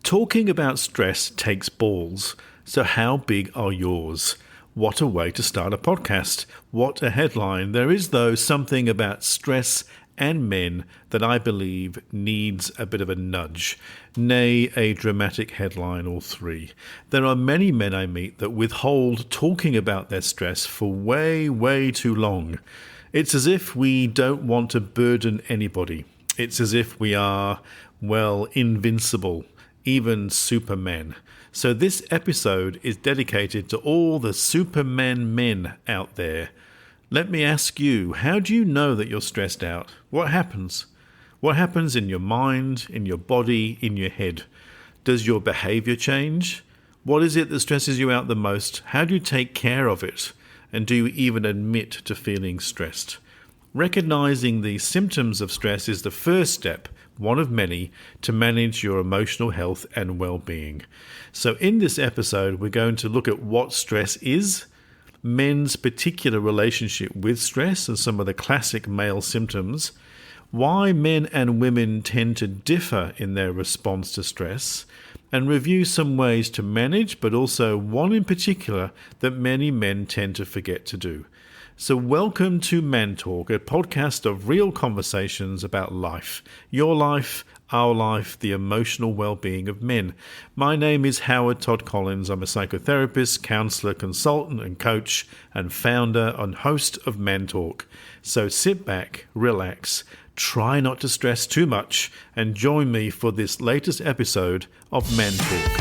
Talking about stress takes balls, so how big are yours? What a way to start a podcast. What a headline. There is, though, something about stress and men that I believe needs a bit of a nudge, nay, a dramatic headline or three. There are many men I meet that withhold talking about their stress for way too long. It's as if we don't want to burden anybody. It's as if we are, invincible. Even Superman. So this episode is dedicated to all the Superman men out there. Let me ask you, how do you know that you're stressed out? What happens? What happens in your mind, in your body, in your head? Does your behaviour change? What is it that stresses you out the most? How do you take care of it? And do you even admit to feeling stressed? Recognizing the symptoms of stress is the first step, one of many, to manage your emotional health and well-being. So in this episode, we're going to look at what stress is, men's particular relationship with stress and some of the classic male symptoms, why men and women tend to differ in their response to stress, and review some ways to manage, but also one in particular that many men tend to forget to do. So welcome to Man Talk, a podcast of real conversations about life, your life, our life, the emotional well-being of men. My name is Howard Todd-Collins. I'm a psychotherapist, counsellor, consultant and coach, and founder and host of Man Talk. So sit back, relax, try not to stress too much, and join me for this latest episode of Man Talk.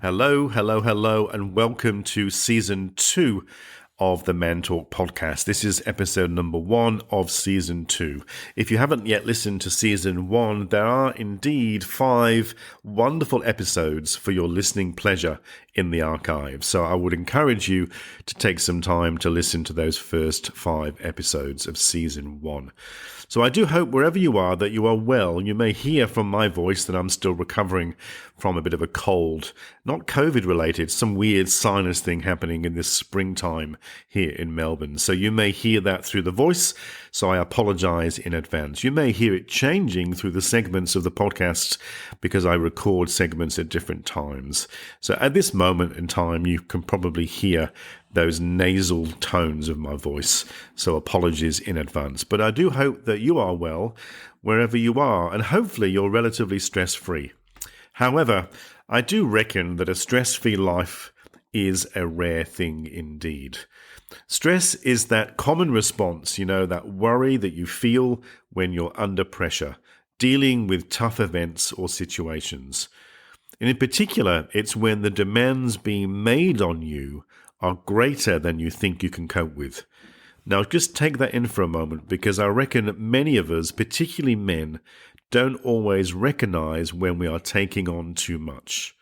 Hello, and welcome to Season 2 of the Man Talk podcast. This is episode number 1 of Season 2. If you haven't yet listened to Season 1, there are indeed 5 wonderful episodes for your listening pleasure in the archive. So I would encourage you to take some time to listen to those first 5 episodes of Season 1. So I do hope wherever you are that you are well. You may hear from my voice that I'm still recovering from a bit of a cold, not COVID related, some weird sinus thing happening in this springtime here in Melbourne. So you may hear that through the voice, so I apologize in advance. You may hear it changing through the segments of the podcast because I record segments at different times. So at this moment in time, you can probably hear those nasal tones of my voice, so apologies in advance. But I do hope that you are well wherever you are, and hopefully you're relatively stress-free. However, I do reckon that a stress-free life is a rare thing indeed. Stress is that common response, that worry that you feel when you're under pressure, dealing with tough events or situations. And in particular, it's when the demands being made on you are greater than you think you can cope with. Now, just take that in for a moment, because I reckon many of us, particularly men, don't always recognize when we are taking on too much.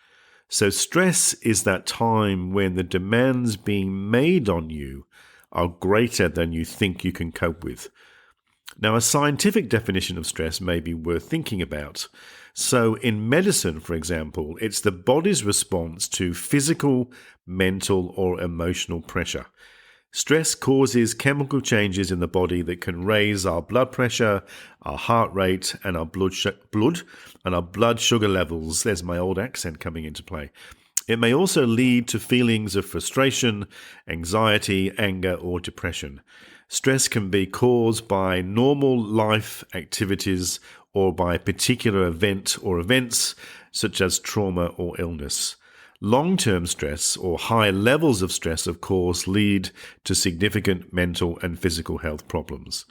So stress is that time when the demands being made on you are greater than you think you can cope with. Now, a scientific definition of stress may be worth thinking about. So in medicine, for example, it's the body's response to physical, mental, or emotional pressure. Stress causes chemical changes in the body that can raise our blood pressure, our heart rate, and our blood sugar levels. There's my old accent coming into play. It may also lead to feelings of frustration, anxiety, anger, or depression. Stress can be caused by normal life activities or by a particular event or events such as trauma or illness. Long-term stress or high levels of stress, of course, lead to significant mental and physical health problems.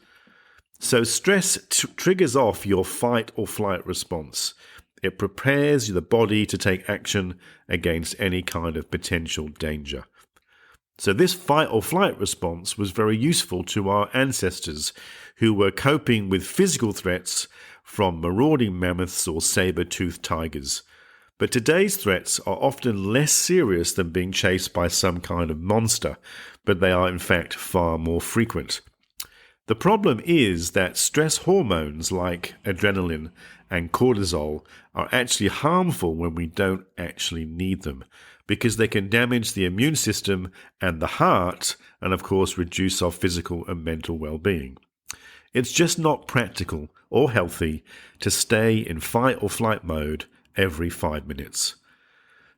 So stress triggers off your fight or flight response. It prepares the body to take action against any kind of potential danger. So this fight or flight response was very useful to our ancestors who were coping with physical threats from marauding mammoths or saber-toothed tigers. But today's threats are often less serious than being chased by some kind of monster, but they are in fact far more frequent. The problem is that stress hormones like adrenaline and cortisol are actually harmful when we don't actually need them, because they can damage the immune system and the heart, and of course reduce our physical and mental well-being. It's just not practical or healthy to stay in fight or flight mode every 5 minutes.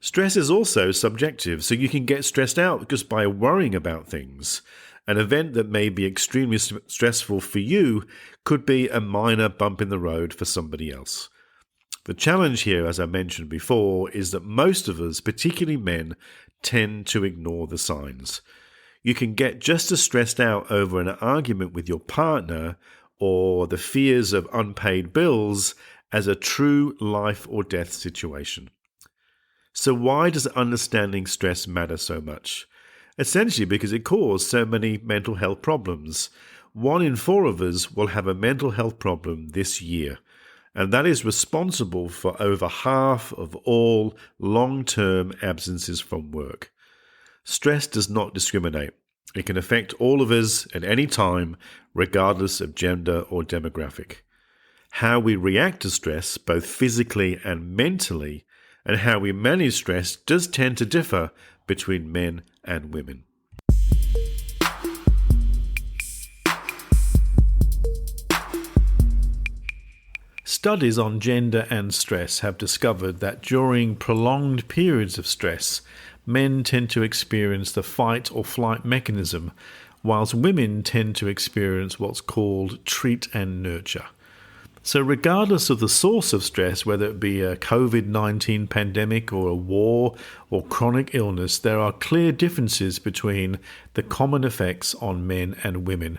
Stress is also subjective, so you can get stressed out just by worrying about things. An event that may be extremely stressful for you could be a minor bump in the road for somebody else. The challenge here, as I mentioned before, is that most of us, particularly men, tend to ignore the signs. You can get just as stressed out over an argument with your partner or the fears of unpaid bills as a true life or death situation. So why does understanding stress matter so much? Essentially because it caused so many mental health problems. 1 in 4 of us will have a mental health problem this year, and that is responsible for over half of all long-term absences from work. Stress does not discriminate. It can affect all of us at any time, regardless of gender or demographic. How we react to stress, both physically and mentally, and how we manage stress does tend to differ between men and women. Studies on gender and stress have discovered that during prolonged periods of stress, men tend to experience the fight or flight mechanism, whilst women tend to experience what's called treat and nurture. So regardless of the source of stress, whether it be a COVID-19 pandemic or a war or chronic illness, there are clear differences between the common effects on men and women.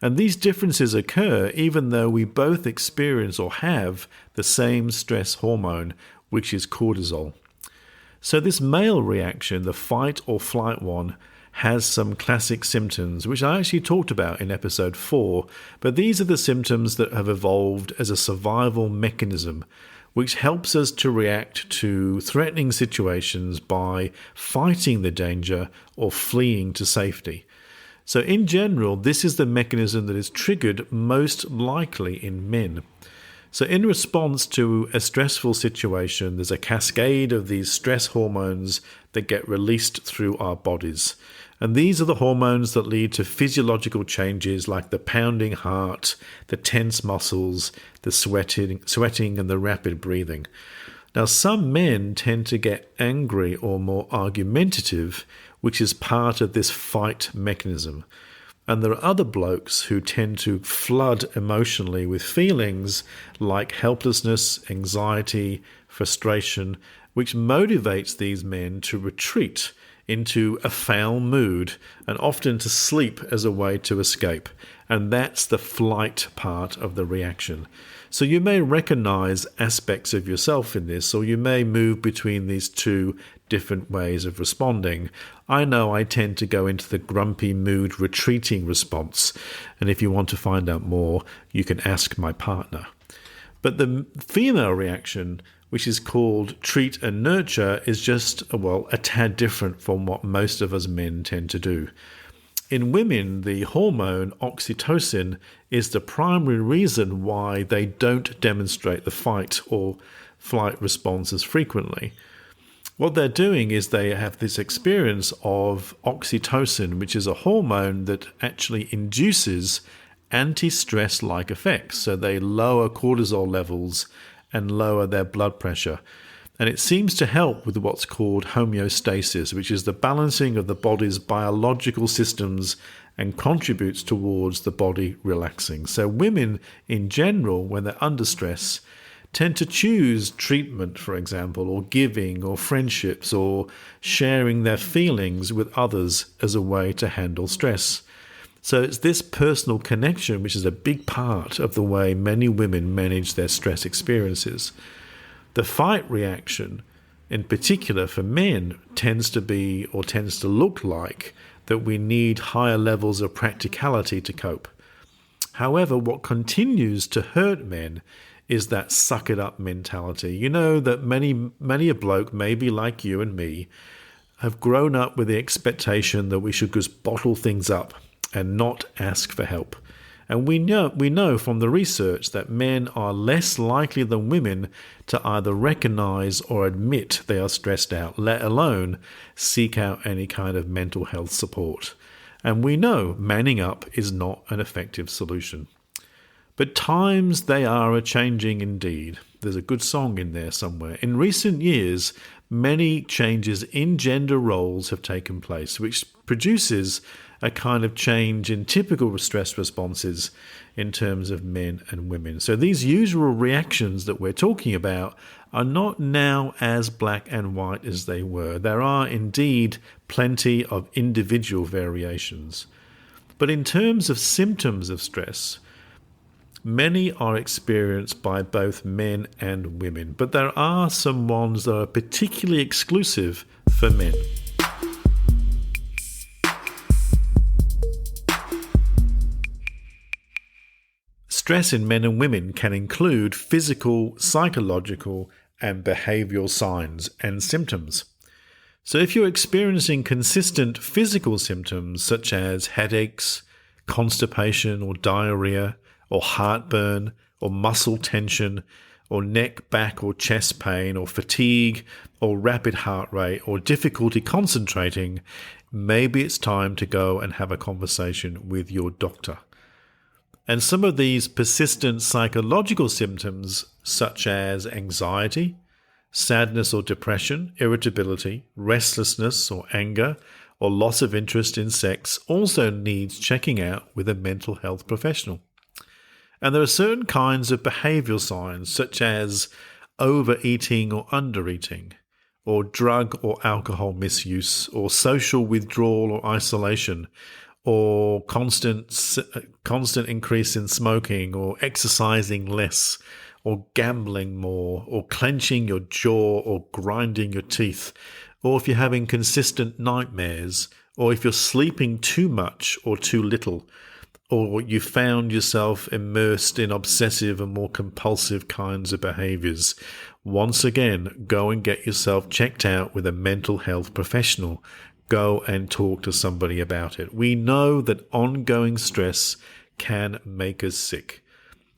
And these differences occur even though we both experience or have the same stress hormone, which is cortisol. So this male reaction, the fight or flight one, has some classic symptoms, which I actually talked about in episode 4, but these are the symptoms that have evolved as a survival mechanism, which helps us to react to threatening situations by fighting the danger or fleeing to safety. So in general, this is the mechanism that is triggered most likely in men. So in response to a stressful situation, there's a cascade of these stress hormones that get released through our bodies. And these are the hormones that lead to physiological changes like the pounding heart, the tense muscles, the sweating and the rapid breathing. Now, some men tend to get angry or more argumentative, which is part of this fight mechanism. And there are other blokes who tend to flood emotionally with feelings like helplessness, anxiety, frustration, which motivates these men to retreat into a foul mood and often to sleep as a way to escape. And that's the flight part of the reaction. So you may recognize aspects of yourself in this, or you may move between these two different ways of responding. I know I tend to go into the grumpy mood retreating response, and if you want to find out more, you can ask my partner. But the female reaction, which is called treat and nurture, is just, a tad different from what most of us men tend to do. In women, the hormone oxytocin is the primary reason why they don't demonstrate the fight or flight responses frequently. What they're doing is they have this experience of oxytocin, which is a hormone that actually induces anti-stress-like effects. So they lower cortisol levels and lower their blood pressure. And it seems to help with what's called homeostasis, which is the balancing of the body's biological systems and contributes towards the body relaxing. So women in general, when they're under stress, tend to choose treatment, for example, or giving, or friendships, or sharing their feelings with others as a way to handle stress. So it's this personal connection which is a big part of the way many women manage their stress experiences. The fight reaction, in particular for men, tends to look like that we need higher levels of practicality to cope. However, what continues to hurt men is that suck it up mentality. You know that many a bloke, maybe like you and me, have grown up with the expectation that we should just bottle things up and not ask for help. And we know from the research that men are less likely than women to either recognize or admit they are stressed out, let alone seek out any kind of mental health support. And we know manning up is not an effective solution. But times they are a-changing indeed. There's a good song in there somewhere. In recent years, many changes in gender roles have taken place, which produces a kind of change in typical stress responses in terms of men and women. So these usual reactions that we're talking about are not now as black and white as they were. There are indeed plenty of individual variations. But in terms of symptoms of stress, many are experienced by both men and women, but there are some ones that are particularly exclusive for men. Stress in men and women can include physical, psychological, and behavioural signs and symptoms. So if you're experiencing consistent physical symptoms such as headaches, constipation or diarrhea, or heartburn, or muscle tension, or neck, back, or chest pain, or fatigue, or rapid heart rate, or difficulty concentrating, maybe it's time to go and have a conversation with your doctor. And some of these persistent psychological symptoms, such as anxiety, sadness or depression, irritability, restlessness or anger, or loss of interest in sex, also needs checking out with a mental health professional. And there are certain kinds of behavioural signs, such as overeating or undereating, or drug or alcohol misuse, or social withdrawal or isolation, or constant increase in smoking, or exercising less, or gambling more, or clenching your jaw, or grinding your teeth, or if you're having consistent nightmares, or if you're sleeping too much or too little, or you found yourself immersed in obsessive and more compulsive kinds of behaviours. Once again, go and get yourself checked out with a mental health professional. Go and talk to somebody about it. We know that ongoing stress can make us sick.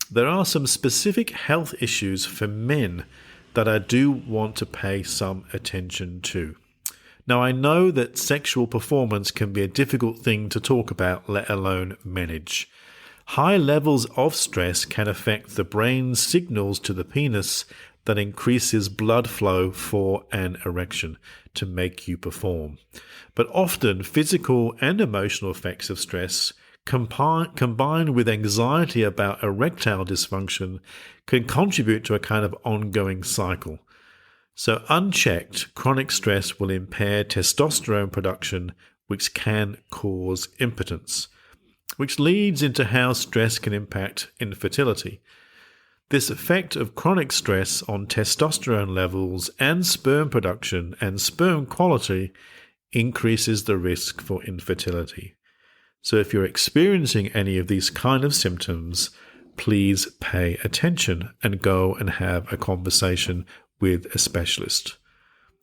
There are some specific health issues for men that I do want to pay some attention to. Now, I know that sexual performance can be a difficult thing to talk about, let alone manage. High levels of stress can affect the brain's signals to the penis that increases blood flow for an erection to make you perform. But often, physical and emotional effects of stress combined with anxiety about erectile dysfunction can contribute to a kind of ongoing cycle. So unchecked, chronic stress will impair testosterone production, which can cause impotence, which leads into how stress can impact infertility. This effect of chronic stress on testosterone levels and sperm production and sperm quality increases the risk for infertility. So if you're experiencing any of these kind of symptoms, please pay attention and go and have a conversation with a specialist.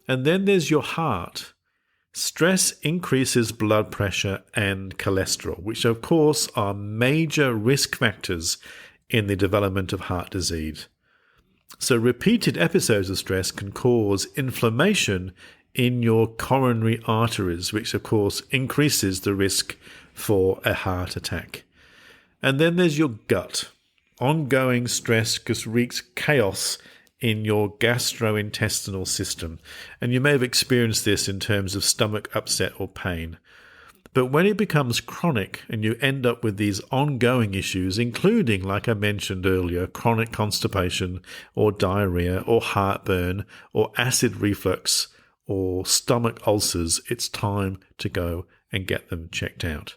And then there's your heart. Stress increases blood pressure and cholesterol, which of course are major risk factors in the development of heart disease. So repeated episodes of stress can cause inflammation in your coronary arteries, which of course increases the risk for a heart attack. And then there's your gut. Ongoing stress wreaks chaos in your gastrointestinal system. And you may have experienced this in terms of stomach upset or pain. But when it becomes chronic and you end up with these ongoing issues, including, like I mentioned earlier, chronic constipation or diarrhea or heartburn or acid reflux or stomach ulcers, it's time to go and get them checked out.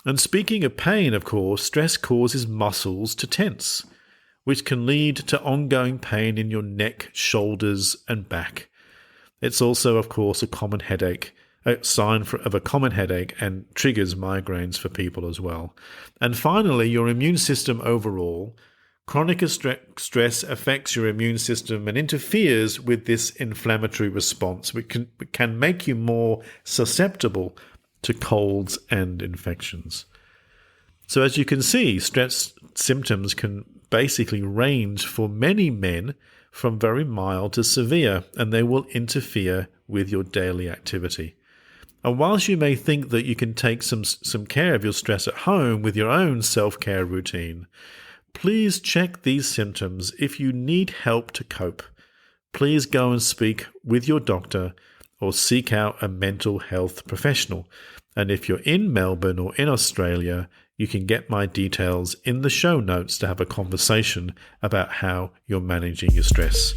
And speaking of pain, of course, stress causes muscles to tense, which can lead to ongoing pain in your neck, shoulders, and back. It's also, of course, a common headache, a sign of a common headache, and triggers migraines for people as well. And finally, your immune system overall. Chronic stress affects your immune system and interferes with this inflammatory response, which can make you more susceptible to colds and infections. So as you can see, stress symptoms can basically range for many men from very mild to severe, and they will interfere with your daily activity. And whilst you may think that you can take some care of your stress at home with your own self-care routine, please check these symptoms. If you need help to cope, please go and speak with your doctor or seek out a mental health professional. And if you're in Melbourne or in Australia, you can get my details in the show notes to have a conversation about how you're managing your stress.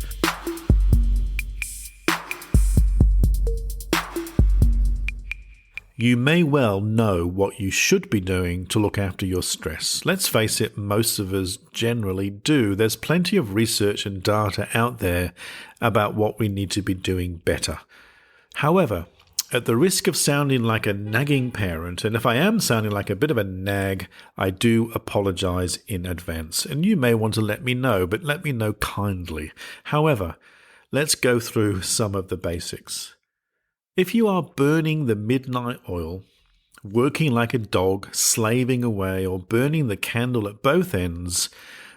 You may well know what you should be doing to look after your stress. Let's face it, most of us generally do. There's plenty of research and data out there about what we need to be doing better. However, at the risk of sounding like a nagging parent, and if I am sounding like a bit of a nag, I do apologize in advance. And you may want to let me know, but let me know kindly. However, let's go through some of the basics. If you are burning the midnight oil, working like a dog, slaving away, or burning the candle at both ends,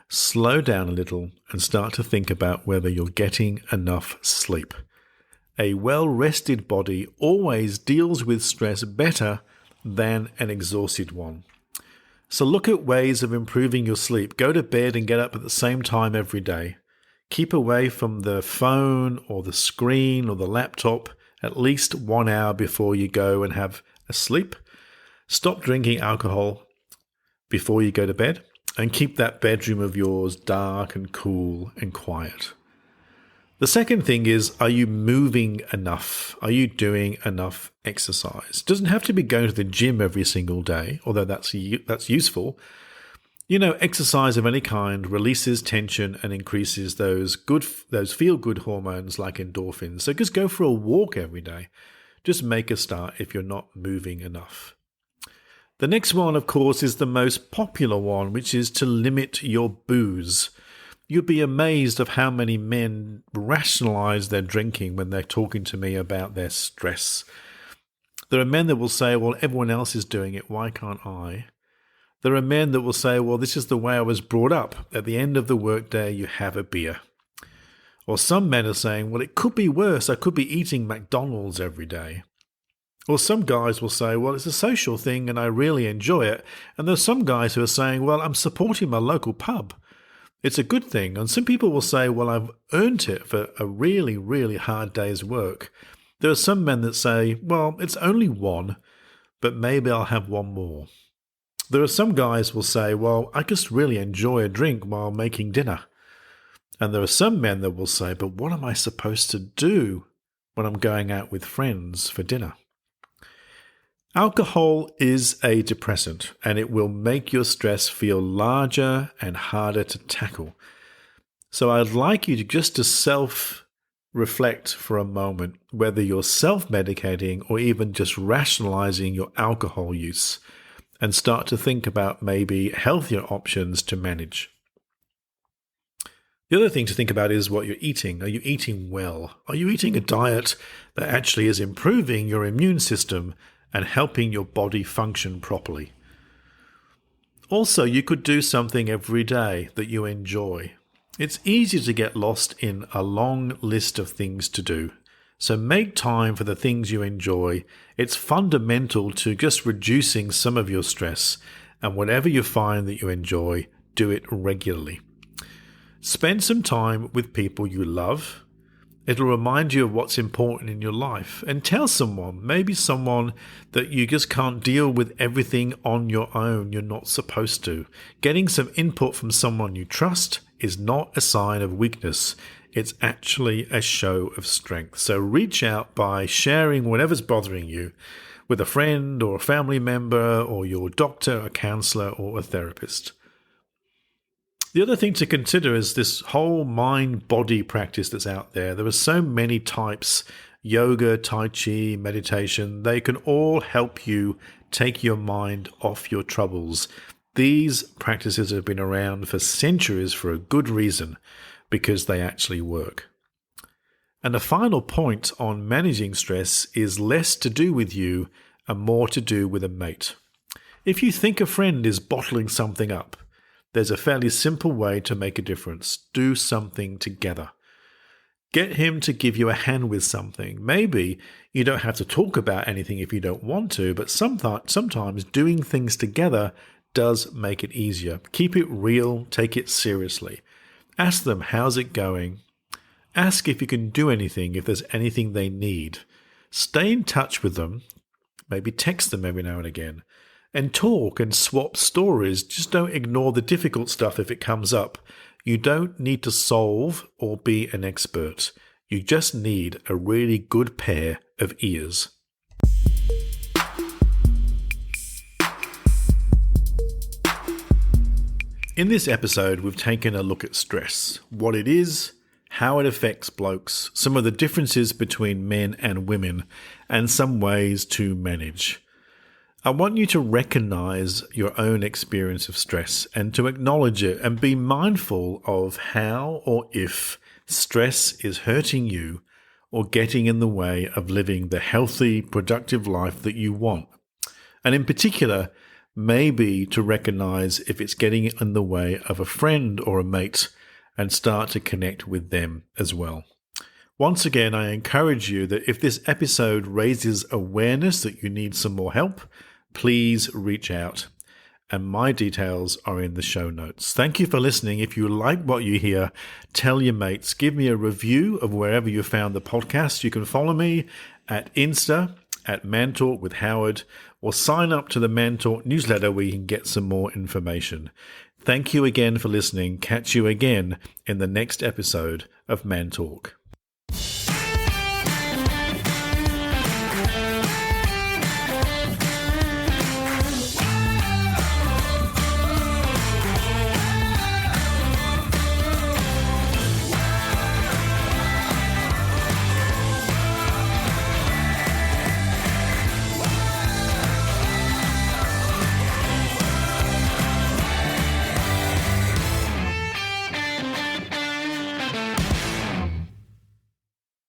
slow down a little and start to think about whether you're getting enough sleep. A well-rested body always deals with stress better than an exhausted one. So look at ways of improving your sleep. Go to bed and get up at the same time every day. Keep away from the phone or the screen or the laptop at least 1 hour before you go and have a sleep. Stop drinking alcohol before you go to bed, and keep that bedroom of yours dark and cool and quiet. The second thing is, are you moving enough? Are you doing enough exercise? It doesn't have to be going to the gym every single day, although that's useful. Exercise of any kind releases tension and increases those feel-good hormones like endorphins. So just go for a walk every day. Just make a start if you're not moving enough. The next one, of course, is the most popular one, which is to limit your booze. You'd be amazed of how many men rationalize their drinking when they're talking to me about their stress. There are men that will say, well, everyone else is doing it, why can't I? There are men that will say, well, this is the way I was brought up. At the end of the workday, you have a beer. Or some men are saying, well, it could be worse. I could be eating McDonald's every day. Or some guys will say, well, it's a social thing and I really enjoy it. And there's some guys who are saying, well, I'm supporting my local pub. It's a good thing. And some people will say, well, I've earned it for a really, really hard day's work. There are some men that say, well, it's only one, but maybe I'll have one more. There are some guys who will say, well, I just really enjoy a drink while making dinner. And there are some men that will say, but what am I supposed to do when I'm going out with friends for dinner? Alcohol is a depressant, and it will make your stress feel larger and harder to tackle. So I'd like you to self-reflect for a moment whether you're self-medicating or even just rationalizing your alcohol use, and start to think about maybe healthier options to manage. The other thing to think about is what you're eating. Are you eating well? Are you eating a diet that actually is improving your immune system and helping your body function properly? Also, you could do something every day that you enjoy. It's easy to get lost in a long list of things to do. So make time for the things you enjoy. It's fundamental to just reducing some of your stress, and whatever you find that you enjoy, do it regularly. Spend some time with people you love. It'll remind you of what's important in your life, and tell someone, maybe someone that you just can't deal with everything on your own. You're not supposed to. Getting some input from someone you trust is not a sign of weakness. It's actually a show of strength. So reach out by sharing whatever's bothering you with a friend or a family member or your doctor, a counselor, or a therapist. The other thing to consider is this whole mind-body practice that's out there. There are so many types: yoga, tai chi, meditation. They can all help you take your mind off your troubles. These practices have been around for centuries for a good reason, because they actually work. And the final point on managing stress is less to do with you and more to do with a mate. If you think a friend is bottling something up, there's a fairly simple way to make a difference. Do something together. Get him to give you a hand with something. Maybe you don't have to talk about anything if you don't want to, but sometimes doing things together does make it easier. Keep it real, take it seriously. Ask them, how's it going? Ask if you can do anything, if there's anything they need. Stay in touch with them, maybe text them every now and again, and talk and swap stories. Just don't ignore the difficult stuff if it comes up. You don't need to solve or be an expert. You just need a really good pair of ears. In this episode, we've taken a look at stress, what it is, how it affects blokes, some of the differences between men and women, and some ways to manage. I want you to recognize your own experience of stress and to acknowledge it and be mindful of how or if stress is hurting you or getting in the way of living the healthy, productive life that you want. And in particular, maybe to recognize if it's getting in the way of a friend or a mate and start to connect with them as well. Once again, I encourage you that if this episode raises awareness that you need some more help, please reach out. And my details are in the show notes. Thank you for listening. If you like what you hear, tell your mates. Give me a review of wherever you found the podcast. You can follow me at Insta, at Man Talk with Howard, or sign up to the Man Talk newsletter where you can get some more information. Thank you again for listening. Catch you again in the next episode of Man Talk.